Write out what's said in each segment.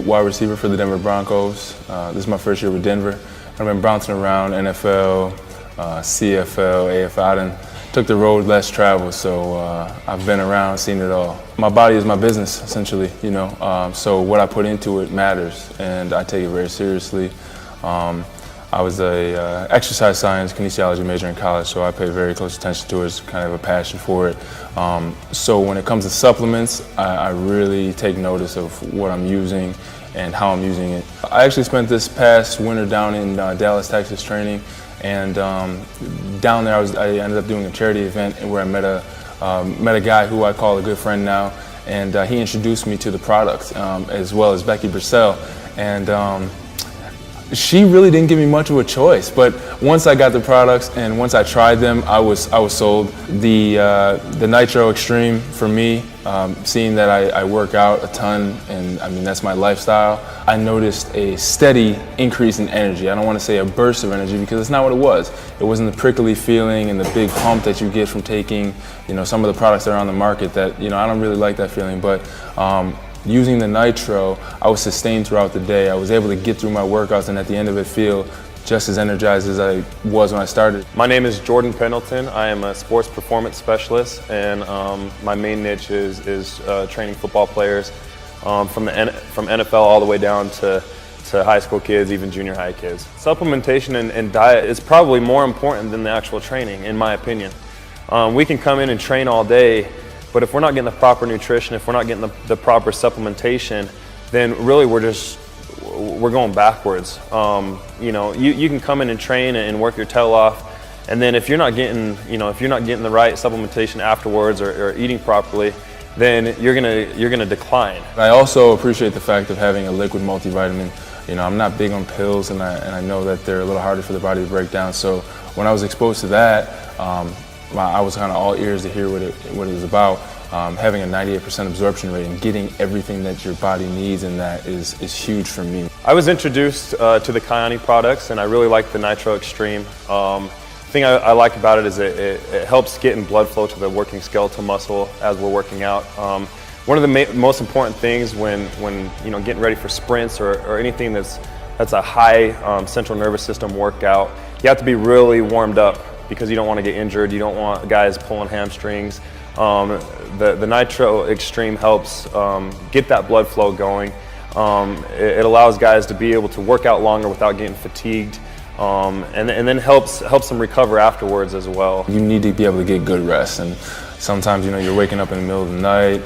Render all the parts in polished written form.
wide receiver for the Denver Broncos. This is my first year with Denver. I've been bouncing around NFL, CFL, AFL. I done took the road less traveled, so I've been around, seen it all. My body is my business, essentially, you know, so what I put into it matters, and I take it very seriously. I was a exercise science kinesiology major in college, so I pay very close attention to it. It's kind of a passion for it. So when it comes to supplements, I really take notice of what I'm using and how I'm using it. I actually spent this past winter down in Dallas, Texas training, and down there I ended up doing a charity event where I met a guy who I call a good friend now, and he introduced me to the product, as well as Becky Brissell. And she really didn't give me much of a choice, but once I got the products and once I tried them, I was sold. The Nitro Extreme for me, seeing that I work out a ton, and I mean that's my lifestyle, I noticed a steady increase in energy. I don't want to say a burst of energy because it's not what it was. It wasn't the prickly feeling and the big pump that you get from taking, you know, some of the products that are on the market that, you know, I don't really like that feeling, but using the Nitro, I was sustained throughout the day. I was able to get through my workouts and at the end of it feel just as energized as I was when I started. My name is Jordan Pendleton. I am a sports performance specialist, and my main niche is training football players from NFL all the way down to high school kids, even junior high kids. Supplementation and diet is probably more important than the actual training, in my opinion. We can come in and train all day, but if we're not getting the proper nutrition, if we're not getting the proper supplementation, then really we're going backwards. You know, you can come in and train and work your tail off, and then if you're not getting the right supplementation afterwards or eating properly, then you're gonna decline. I also appreciate the fact of having a liquid multivitamin. You know, I'm not big on pills, and I know that they're a little harder for the body to break down. So when I was exposed to that, I was kind of all ears to hear what it was about. Having a 98% absorption rate and getting everything that your body needs, and that is huge for me. I was introduced to the Kyani products, and I really like the Nitro Extreme. The thing I like about it is it helps getting blood flow to the working skeletal muscle as we're working out. One of the most important things when you know, getting ready for sprints or anything that's a high central nervous system workout, you have to be really warmed up, because you don't want to get injured. You don't want guys pulling hamstrings. The Nitro Extreme helps get that blood flow going. It allows guys to be able to work out longer without getting fatigued, and then helps them recover afterwards as well. You need to be able to get good rest, and sometimes, you know, you're waking up in the middle of the night,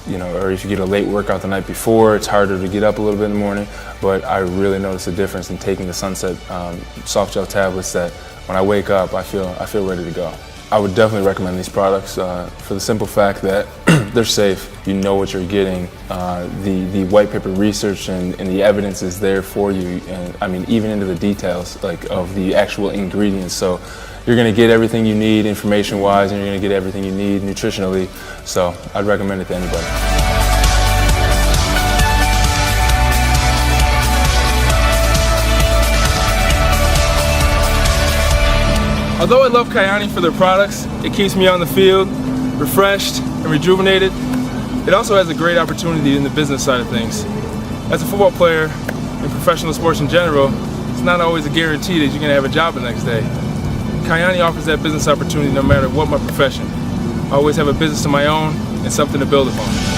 you know, or if you get a late workout the night before, it's harder to get up a little bit in the morning. But I really notice a difference in taking the Sunset soft gel tablets, that when I wake up, I feel ready to go. I would definitely recommend these products for the simple fact that they're safe. You know what you're getting. The white paper research and the evidence is there for you. And I mean, even into the details, like, of the actual ingredients. So you're going to get everything you need information-wise, and you're going to get everything you need nutritionally. So I'd recommend it to anybody. Although I love Kyani for their products, it keeps me on the field refreshed and rejuvenated. It also has a great opportunity in the business side of things. As a football player and professional sports in general, it's not always a guarantee that you're going to have a job the next day. Kyani offers that business opportunity no matter what my profession. I always have a business of my own and something to build upon.